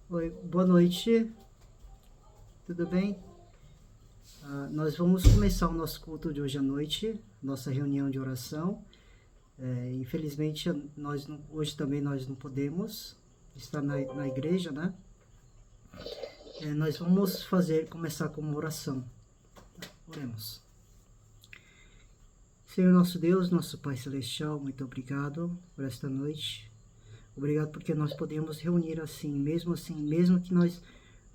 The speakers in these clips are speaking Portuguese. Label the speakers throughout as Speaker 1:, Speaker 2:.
Speaker 1: Oi, boa noite, tudo bem? Nós vamos começar o nosso culto de hoje à noite, nossa reunião de oração. Infelizmente, hoje também nós não podemos estar na igreja, né? Nós vamos começar com uma oração. Oremos. Senhor nosso Deus, nosso Pai Celestial, muito obrigado por esta noite. Obrigado porque nós podemos reunir assim, mesmo que nós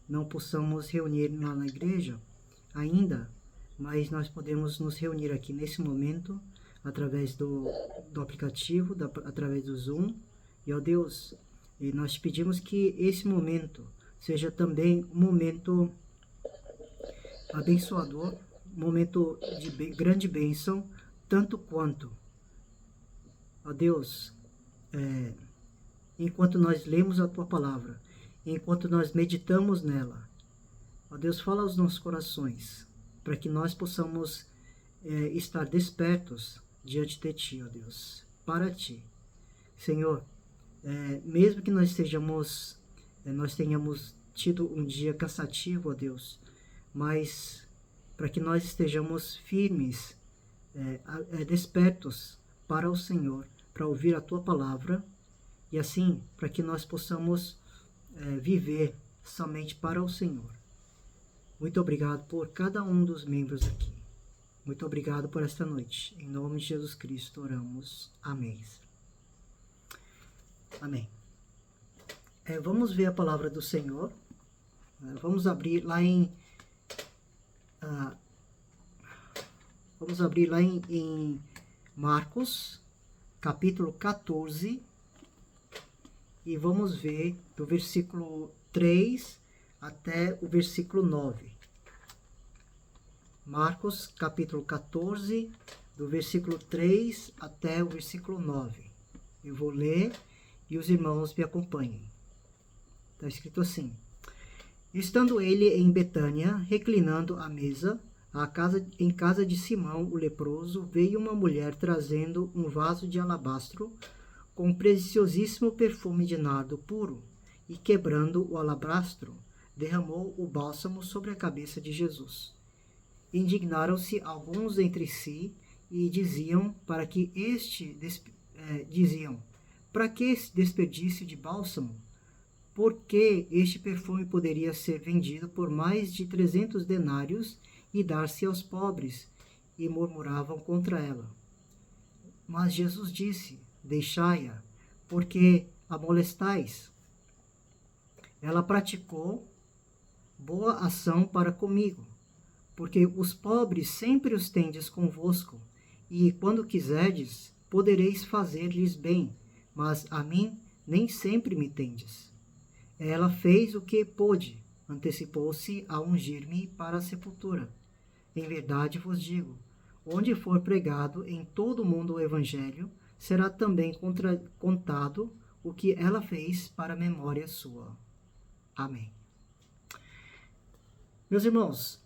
Speaker 1: não possamos reunir lá na igreja ainda, mas nós podemos nos reunir aqui nesse momento através do aplicativo, através do Zoom. E ó Deus, e nós pedimos que esse momento seja também um momento abençoador, um momento de grande bênção, tanto quanto, ó Deus, enquanto nós lemos a Tua Palavra, enquanto nós meditamos nela, ó Deus, fala aos nossos corações, para que nós possamos estar despertos diante de Ti, ó Deus, para Ti. Senhor, mesmo que nós tenhamos tido um dia cansativo, ó Deus, mas para que nós estejamos firmes, despertos para o Senhor, para ouvir a Tua Palavra, e assim, para que nós possamos viver somente para o Senhor. Muito obrigado por cada um dos membros aqui. Muito obrigado por esta noite. Em nome de Jesus Cristo oramos. Amém. Amém. Vamos ver a palavra do Senhor. Vamos abrir lá em Marcos, capítulo 14, e vamos ver do versículo 3 até o versículo 9. Marcos, capítulo 14, do versículo 3 até o versículo 9. Eu vou ler e os irmãos me acompanhem. Está escrito assim: Estando ele em Betânia, reclinando à mesa, em casa de Simão, o leproso, veio uma mulher trazendo um vaso de alabastro com preciosíssimo perfume de nardo puro, e quebrando o alabastro, derramou o bálsamo sobre a cabeça de Jesus. Indignaram-se alguns entre si e diziam: para que esse desperdício de bálsamo? Porque este perfume poderia ser vendido por mais de 300 denários e dar-se aos pobres, e murmuravam contra ela. Mas Jesus disse: deixai-a, porque a molestais. Ela praticou boa ação para comigo, porque os pobres sempre os tendes convosco, e quando quiserdes, podereis fazer-lhes bem, mas a mim nem sempre me tendes. Ela fez o que pôde, antecipou-se a ungir-me para a sepultura. Em verdade vos digo, onde for pregado em todo o mundo o Evangelho, será também contado o que ela fez para a memória sua. Amém. Meus irmãos,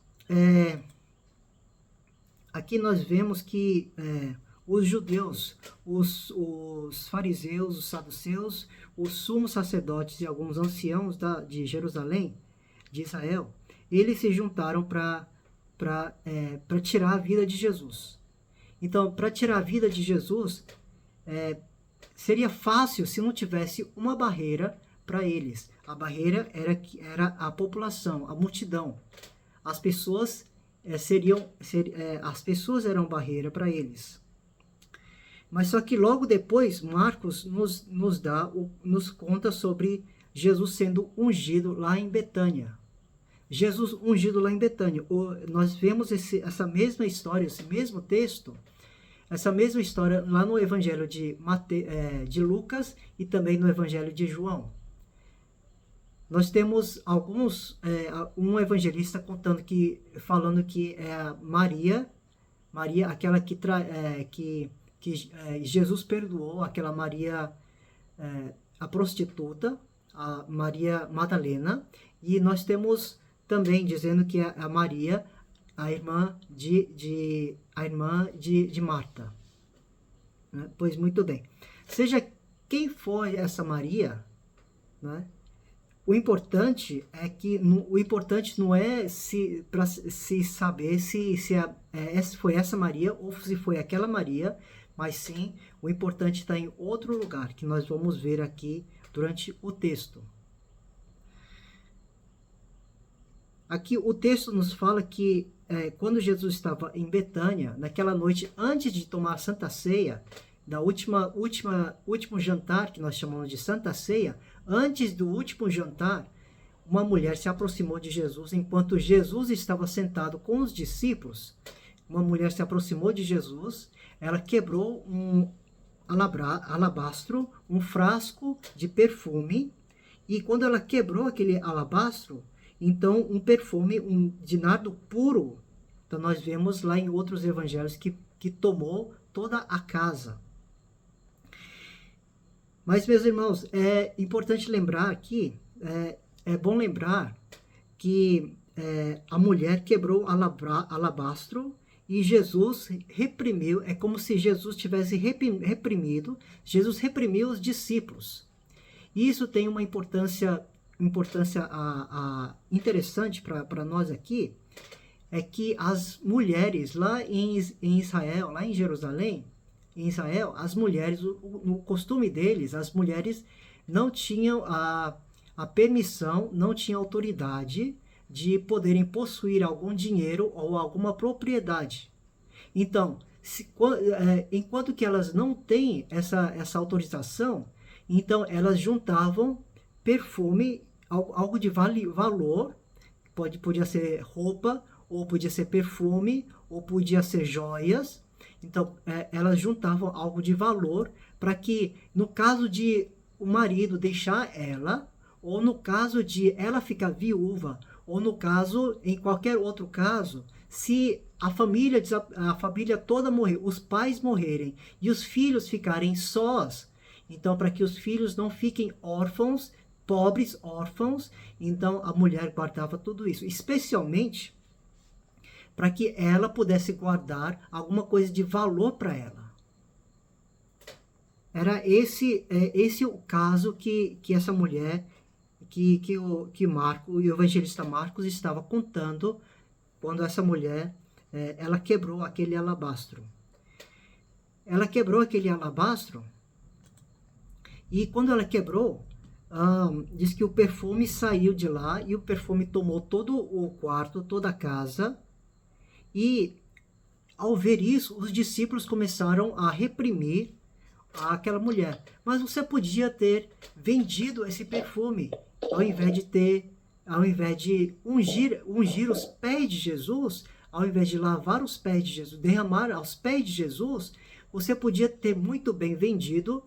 Speaker 1: aqui nós vemos que os judeus, os fariseus, os saduceus, os sumos sacerdotes e alguns anciãos de Jerusalém, de Israel, eles se juntaram para tirar a vida de Jesus. Então, para tirar a vida de Jesus, seria fácil se não tivesse uma barreira para eles. A barreira era a população, a multidão. As pessoas eram barreira para eles. Mas só que logo depois, Marcos nos conta sobre Jesus sendo ungido lá em Betânia. Jesus ungido lá em Betânia. Nós vemos essa mesma história, esse mesmo texto, essa mesma história lá no Evangelho de Lucas e também no Evangelho de João. Nós temos um evangelista falando que é Maria, aquela que Jesus perdoou, aquela Maria, a prostituta, a Maria Madalena, e nós temos também dizendo que é a Maria, a irmã de Marta. Né? Pois muito bem. Seja quem for essa Maria, né? o importante é que o importante não é para se saber se foi essa Maria ou se foi aquela Maria, mas sim o importante está em outro lugar que nós vamos ver aqui durante o texto. Aqui o texto nos fala que quando Jesus estava em Betânia, naquela noite antes de tomar a Santa Ceia, da último jantar que nós chamamos de Santa Ceia, antes do último jantar, uma mulher se aproximou de Jesus enquanto Jesus estava sentado com os discípulos. Uma mulher se aproximou de Jesus, ela quebrou um alabastro, um frasco de perfume, e quando ela quebrou aquele alabastro, então um perfume de nardo puro, então nós vemos lá em outros evangelhos que tomou toda a casa. Mas, meus irmãos, é importante lembrar aqui, é bom lembrar que a mulher quebrou alabastro e Jesus reprimiu, é como se Jesus tivesse reprimido, Jesus reprimiu os discípulos. E isso tem uma importância interessante para nós aqui, é que as mulheres lá em Israel, lá em Jerusalém, em Israel, as mulheres, no costume deles, as mulheres não tinham a permissão, não tinham autoridade de poderem possuir algum dinheiro ou alguma propriedade. Então, enquanto que elas não têm essa autorização, então elas juntavam perfume, algo de valor, podia ser roupa, ou podia ser perfume, ou podia ser joias. Então, elas juntavam algo de valor para que, no caso de o marido deixar ela, ou no caso de ela ficar viúva, ou no caso, em qualquer outro caso, se a família toda morrer, os pais morrerem e os filhos ficarem sós, então, para que os filhos não fiquem órfãos, pobres órfãos, então a mulher guardava tudo isso, especialmente para que ela pudesse guardar alguma coisa de valor para ela. Era esse o caso que essa mulher, que o evangelista Marcos estava contando, quando essa mulher, ela quebrou aquele alabastro. Ela quebrou aquele alabastro, e quando ela quebrou, diz que o perfume saiu de lá, e o perfume tomou todo o quarto, toda a casa. E, ao ver isso, os discípulos começaram a reprimir aquela mulher. Mas você podia ter vendido esse perfume, ao invés de ungir os pés de Jesus, ao invés de lavar os pés de Jesus, derramar aos pés de Jesus, você podia ter muito bem vendido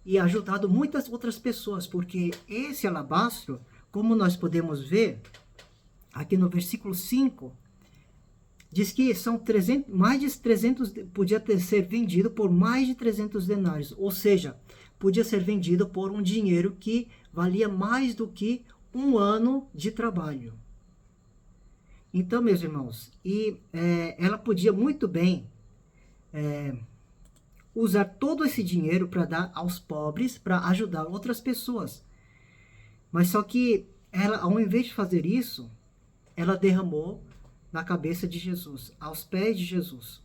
Speaker 1: e ajudado muitas outras pessoas, porque esse alabastro, como nós podemos ver aqui no versículo 5, diz que são mais de 300, podia ser vendido por mais de 300 denários, ou seja, podia ser vendido por um dinheiro que valia mais do que um ano de trabalho. Então, meus irmãos, ela podia muito bem usar todo esse dinheiro para dar aos pobres, para ajudar outras pessoas. Mas só que ela, ao invés de fazer isso, ela derramou na cabeça de Jesus, aos pés de Jesus.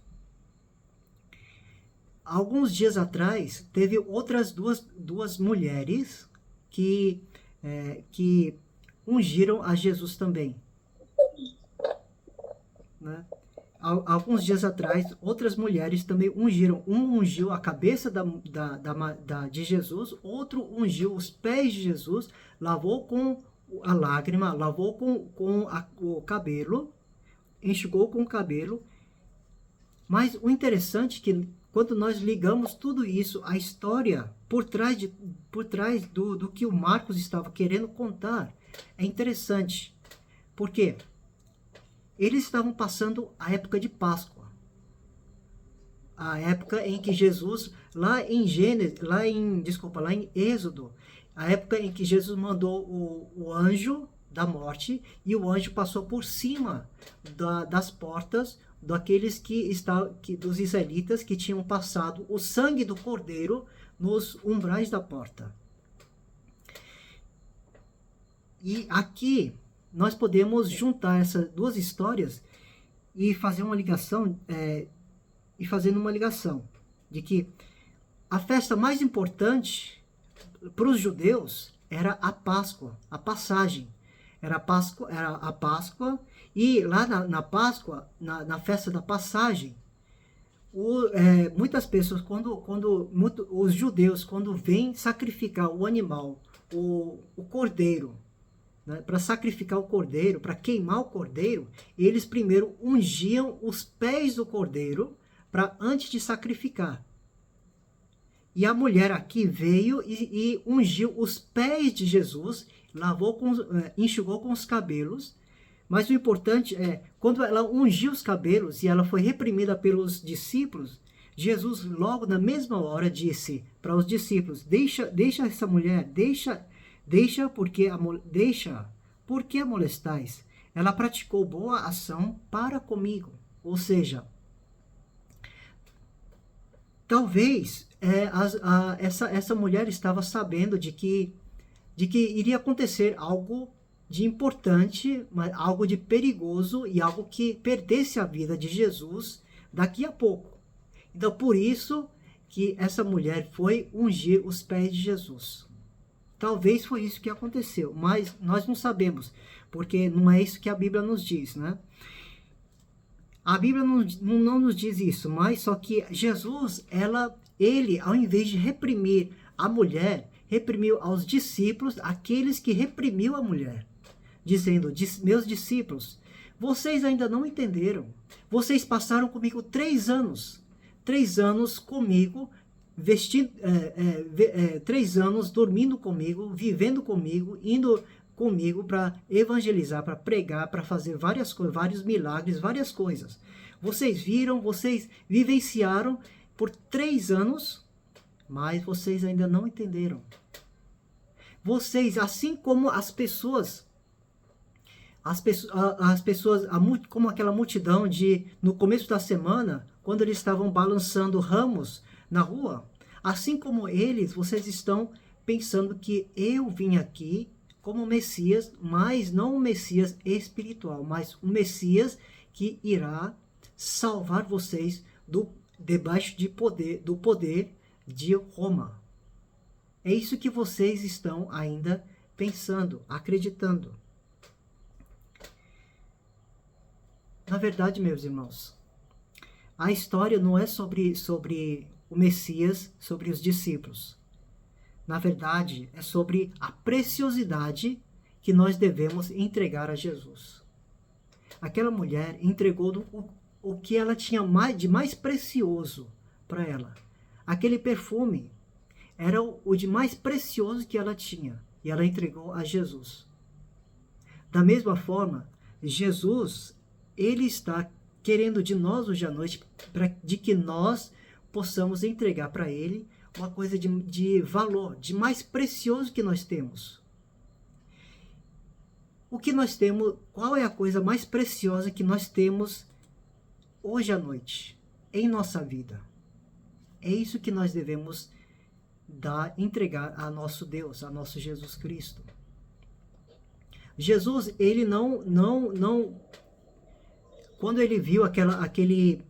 Speaker 1: Alguns dias atrás, teve outras duas mulheres que ungiram a Jesus também. Né? Alguns dias atrás, outras mulheres também ungiram. Um ungiu a cabeça de Jesus, outro ungiu os pés de Jesus, lavou com a lágrima, lavou com o cabelo, enxugou com o cabelo. Mas o interessante é que quando nós ligamos tudo isso, a história por trás do que o Marcos estava querendo contar, é interessante. Por quê? Eles estavam passando a época de Páscoa. A época em que Jesus, lá em Êxodo, a época em que Jesus mandou o anjo da morte, e o anjo passou por cima das portas daqueles dos israelitas que tinham passado o sangue do cordeiro nos umbrais da porta. E aqui nós podemos juntar essas duas histórias e fazer uma ligação, de que a festa mais importante para os judeus era a Páscoa, a passagem. Era a Páscoa, e lá na Páscoa, na festa da passagem, muitas pessoas, os judeus, quando vêm sacrificar o animal, o cordeiro, né, para sacrificar o cordeiro, para queimar o cordeiro, eles primeiro ungiam os pés do cordeiro antes de sacrificar. E a mulher aqui veio e ungiu os pés de Jesus, enxugou com os cabelos. Mas o importante é, quando ela ungiu os cabelos e ela foi reprimida pelos discípulos, Jesus logo na mesma hora disse para os discípulos: deixa essa mulher, deixa porque a molestais? Ela praticou boa ação para comigo. Ou seja, talvez essa mulher estava sabendo de que iria acontecer algo de importante, mas algo de perigoso e algo que perdesse a vida de Jesus daqui a pouco. Então, por isso que essa mulher foi ungir os pés de Jesus. Talvez foi isso que aconteceu, mas nós não sabemos, porque não é isso que a Bíblia nos diz, né? A Bíblia não nos diz isso, mas só que Jesus, ele, ao invés de reprimir a mulher, reprimiu aos discípulos, aqueles que reprimiu a mulher, dizendo: meus discípulos, vocês ainda não entenderam. Vocês passaram comigo 3 anos. 3 anos comigo, 3 anos dormindo comigo, vivendo comigo, indo comigo para evangelizar, para pregar, para fazer várias coisas, vários milagres, várias coisas. Vocês viram, vocês vivenciaram por 3 anos, mas vocês ainda não entenderam. Vocês, assim como as pessoas, como aquela multidão no começo da semana, quando eles estavam balançando ramos na rua, assim como eles, vocês estão pensando que eu vim aqui como Messias, mas não um Messias espiritual, mas um Messias que irá salvar vocês debaixo do poder de Roma. É isso que vocês estão ainda pensando, acreditando. Na verdade, meus irmãos, a história não é sobre o Messias, sobre os discípulos. Na verdade, é sobre a preciosidade que nós devemos entregar a Jesus. Aquela mulher entregou o que ela tinha de mais precioso para ela. Aquele perfume era o de mais precioso que ela tinha, e ela entregou a Jesus. Da mesma forma, Jesus, ele está querendo de nós hoje à noite, de que nós possamos entregar para ele uma coisa de valor, de mais precioso que nós temos. O que nós temos, qual é a coisa mais preciosa que nós temos hoje à noite, em nossa vida? É isso que nós devemos entregar a nosso Deus, a nosso Jesus Cristo. Jesus, ele não quando ele viu aquele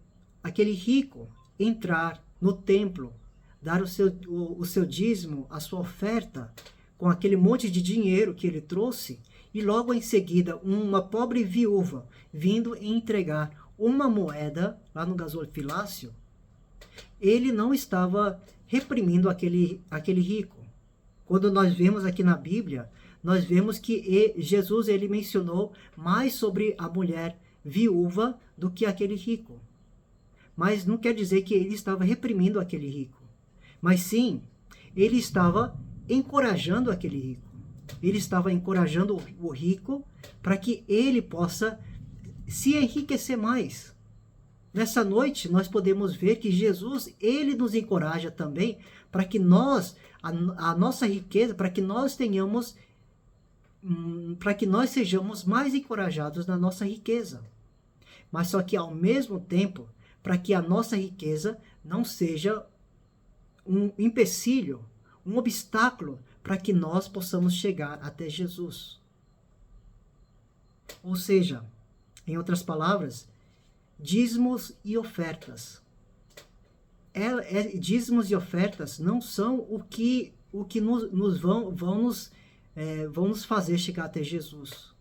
Speaker 1: rico entrar no templo, dar o seu dízimo, a sua oferta, com aquele monte de dinheiro que ele trouxe, e logo em seguida uma pobre viúva vindo entregar uma moeda lá no gasofilácio, ele não estava reprimindo aquele rico. Quando nós vemos aqui na Bíblia, nós vemos que Jesus ele mencionou mais sobre a mulher viúva do que aquele rico. Mas não quer dizer que ele estava reprimindo aquele rico. Mas sim, ele estava encorajando aquele rico. Ele estava encorajando o rico para que ele possa se enriquecer mais. Nessa noite, nós podemos ver que Jesus, ele nos encoraja também para que a nossa riqueza, para que nós sejamos mais encorajados na nossa riqueza. Mas só que ao mesmo tempo, para que a nossa riqueza não seja um empecilho, um obstáculo para que nós possamos chegar até Jesus. Ou seja, em outras palavras, dízimos e ofertas. Dízimos e ofertas não são o que vão nos fazer chegar até Jesus.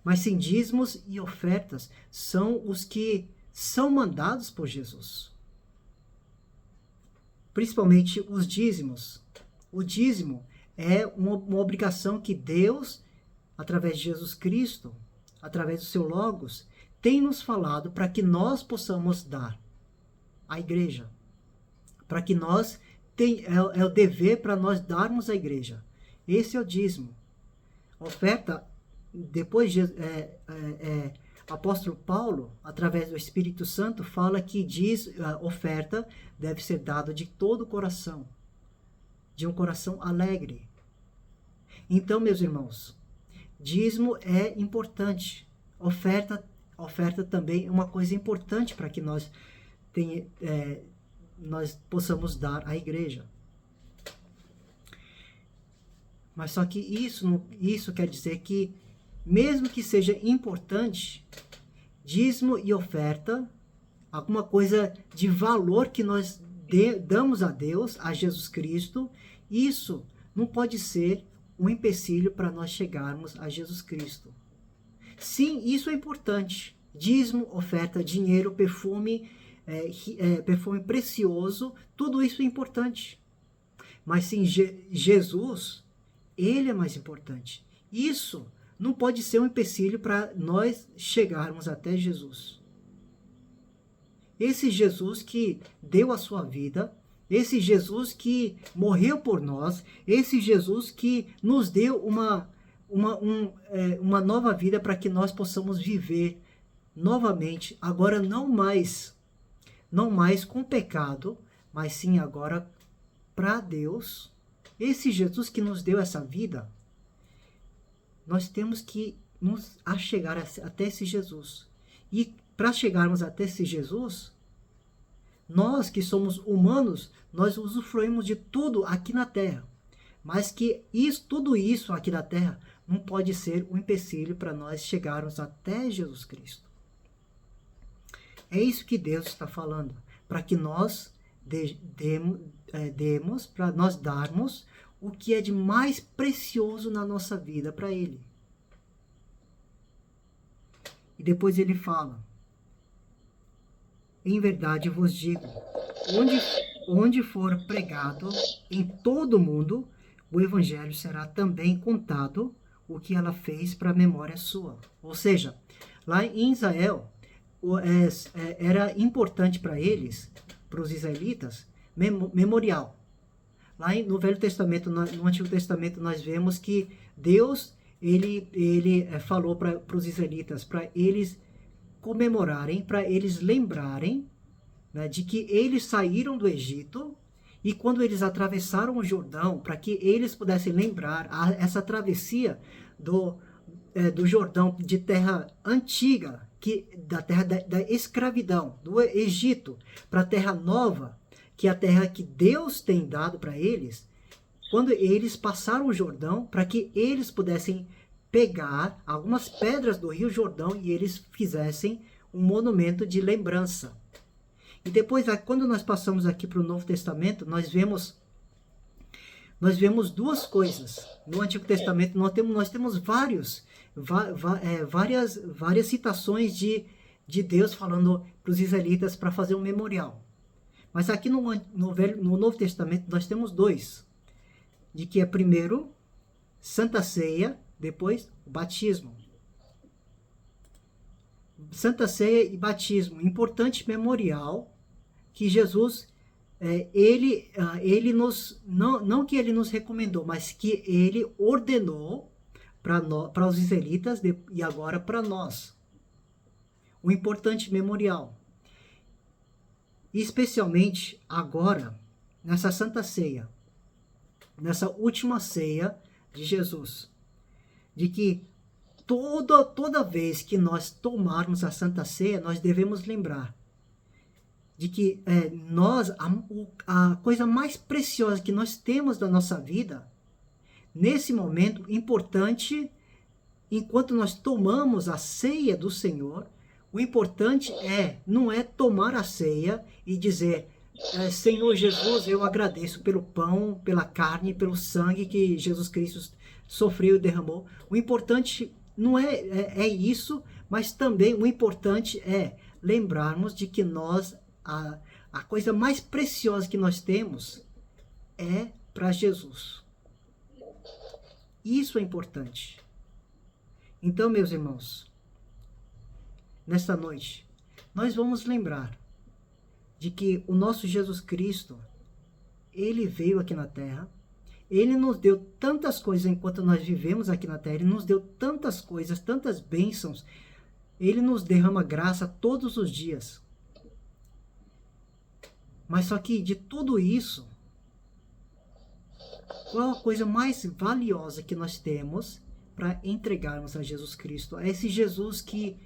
Speaker 1: Mas sim, dízimos e ofertas são os que são mandados por Jesus. Principalmente os dízimos. O dízimo é uma obrigação que Deus, através de Jesus Cristo, através do seu Logos, tem nos falado para que nós possamos dar à igreja. Para que nós, é o dever para nós darmos à igreja. Esse é o dízimo. Oferta, depois apóstolo Paulo, através do Espírito Santo, fala que a oferta deve ser dada de todo o coração, de um coração alegre. Então, meus irmãos, dízimo é importante. Oferta também é uma coisa importante para que nós possamos dar à igreja. Mas só que isso quer dizer que, mesmo que seja importante, dízimo e oferta, alguma coisa de valor que nós damos a Deus, a Jesus Cristo, isso não pode ser um empecilho para nós chegarmos a Jesus Cristo. Sim, isso é importante. Dízimo, oferta, dinheiro, perfume precioso, tudo isso é importante. Mas sim, Jesus, ele é mais importante. Isso não pode ser um empecilho para nós chegarmos até Jesus. Esse Jesus que deu a sua vida, esse Jesus que morreu por nós, esse Jesus que nos deu uma nova vida para que nós possamos viver novamente, agora não mais com pecado, mas sim agora para Deus. Esse Jesus que nos deu essa vida, nós temos que nos achegar até esse Jesus. E para chegarmos até esse Jesus, nós que somos humanos, nós usufruímos de tudo aqui na terra. Mas que tudo isso aqui na terra não pode ser um empecilho para nós chegarmos até Jesus Cristo. É isso que Deus está falando, para que nós demos, para nós darmos o que é de mais precioso na nossa vida para Ele. E depois ele fala: em verdade vos digo, onde for pregado em todo o mundo, o evangelho será também contado o que ela fez para a memória sua. Ou seja, lá em Israel, era importante para eles, para os israelitas, memorial. Lá no Velho Testamento, no Antigo Testamento, nós vemos que Deus, ele falou para os israelitas, para eles comemorarem, para eles lembrarem, né, de que eles saíram do Egito, e quando eles atravessaram o Jordão, para que eles pudessem lembrar essa travessia do Jordão, de terra antiga, da terra da escravidão, do Egito, para a terra nova, que é a terra que Deus tem dado para eles, quando eles passaram o Jordão, para que eles pudessem pegar algumas pedras do Rio Jordão e eles fizessem um monumento de lembrança. E depois, quando nós passamos aqui para o Novo Testamento, nós vemos duas coisas. No Antigo Testamento nós temos várias citações de Deus falando para os israelitas para fazer um memorial. Mas aqui no Novo Testamento nós temos dois. De que é primeiro Santa Ceia, depois o batismo. Santa Ceia e batismo, importante memorial que Jesus, ele nos, não que ele nos recomendou, mas que ele ordenou para os israelitas e agora para nós. Um importante memorial. E especialmente agora, nessa Santa Ceia, nessa última ceia de Jesus, de que toda vez que nós tomarmos a Santa Ceia, nós devemos lembrar de que a coisa mais preciosa que nós temos da nossa vida, nesse momento importante enquanto nós tomamos a ceia do Senhor, o importante não é tomar a ceia e dizer, Senhor Jesus, eu agradeço pelo pão, pela carne, pelo sangue que Jesus Cristo sofreu e derramou. O importante não é isso, mas também o importante é lembrarmos de que nós, a coisa mais preciosa que nós temos é para Jesus. Isso é importante. Então, meus irmãos, nesta noite, nós vamos lembrar de que o nosso Jesus Cristo, ele veio aqui na Terra, ele nos deu tantas coisas enquanto nós vivemos aqui na Terra, ele nos deu tantas coisas, tantas bênçãos, ele nos derrama graça todos os dias. Mas só que de tudo isso, qual a coisa mais valiosa que nós temos para entregarmos a Jesus Cristo? É esse Jesus que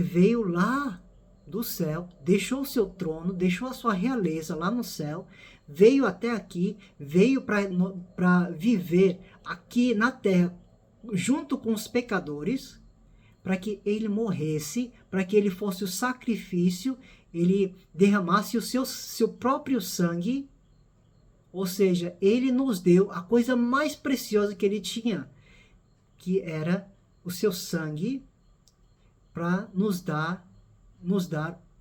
Speaker 1: veio lá do céu, deixou o seu trono, deixou a sua realeza lá no céu, veio até aqui, veio para viver aqui na terra junto com os pecadores, para que ele morresse, para que ele fosse o sacrifício, ele derramasse o seu próprio sangue, ou seja, ele nos deu a coisa mais preciosa que ele tinha, que era o seu sangue, para nos dar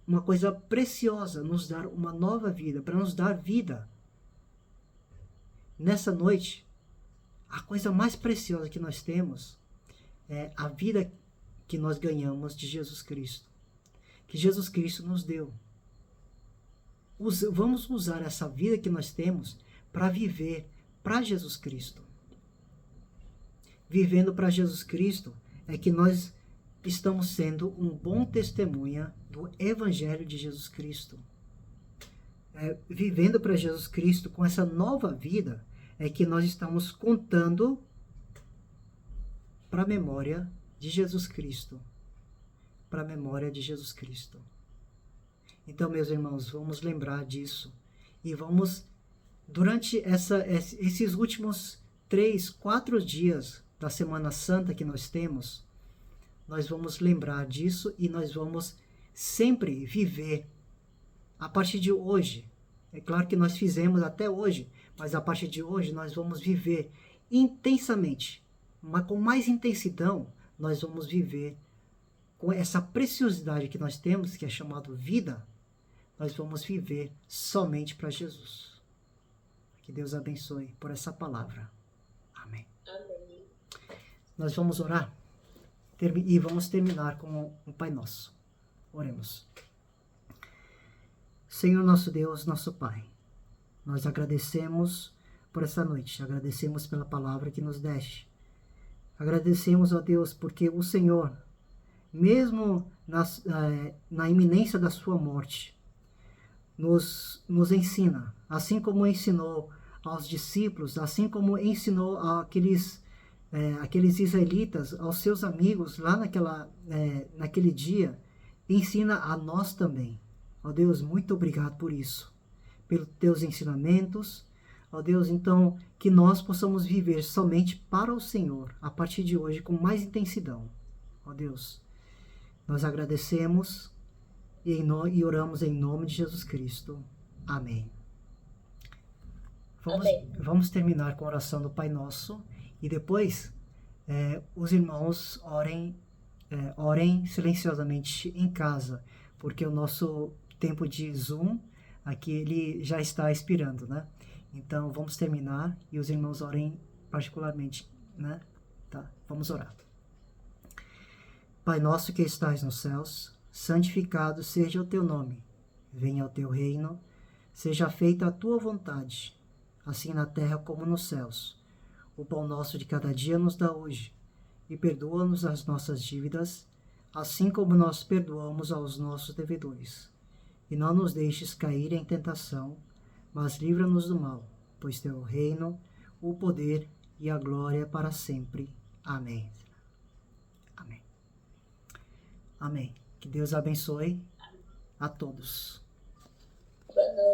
Speaker 1: uma coisa preciosa, nos dar uma nova vida, para nos dar vida. Nessa noite, a coisa mais preciosa que nós temos é a vida que nós ganhamos de Jesus Cristo, que Jesus Cristo nos deu. Vamos usar essa vida que nós temos para viver para Jesus Cristo. Vivendo para Jesus Cristo é que nós estamos sendo um bom testemunha do Evangelho de Jesus Cristo. Vivendo para Jesus Cristo com essa nova vida é que nós estamos contando para a memória de Jesus Cristo. Para a memória de Jesus Cristo. Então, meus irmãos, vamos lembrar disso. E vamos, durante esses últimos 3, 4 dias da Semana Santa que nós temos, nós vamos lembrar disso e nós vamos sempre viver a partir de hoje. É claro que nós fizemos até hoje, mas a partir de hoje nós vamos viver intensamente, mas com mais intensidão nós vamos viver com essa preciosidade que nós temos, que é chamado vida, nós vamos viver somente para Jesus. Que Deus abençoe por essa palavra. Amém.
Speaker 2: Amém.
Speaker 1: Nós vamos orar e vamos terminar com o Pai Nosso. Oremos. Senhor nosso Deus, nosso Pai, nós agradecemos por essa noite, agradecemos pela palavra que nos deste. Agradecemos, ó Deus, porque o Senhor, mesmo na iminência da sua morte, nos ensina, assim como ensinou aos discípulos, assim como ensinou aqueles israelitas, aos seus amigos lá naquele dia, ensina a nós também. Ó Deus, muito obrigado por isso, pelos teus ensinamentos. Ó Deus, então, que nós possamos viver somente para o Senhor, a partir de hoje, com mais intensidão. Ó Deus, nós agradecemos e oramos em nome de Jesus Cristo. Amém. Vamos terminar com a oração do Pai Nosso e depois os irmãos orem silenciosamente em casa, porque o nosso tempo de Zoom aqui ele já está expirando, né? Então vamos terminar e os irmãos orem particularmente, né? Tá, vamos orar. Pai nosso que estais nos céus, santificado seja o teu nome. Venha o teu reino, seja feita a tua vontade, assim na terra como nos céus. O pão nosso de cada dia nos dá hoje, e perdoa-nos as nossas dívidas, assim como nós perdoamos aos nossos devedores. E não nos deixes cair em tentação, mas livra-nos do mal, pois teu é o reino, o poder e a glória para sempre. Amém. Amém. Amém. Que Deus abençoe a todos.
Speaker 2: Boa noite.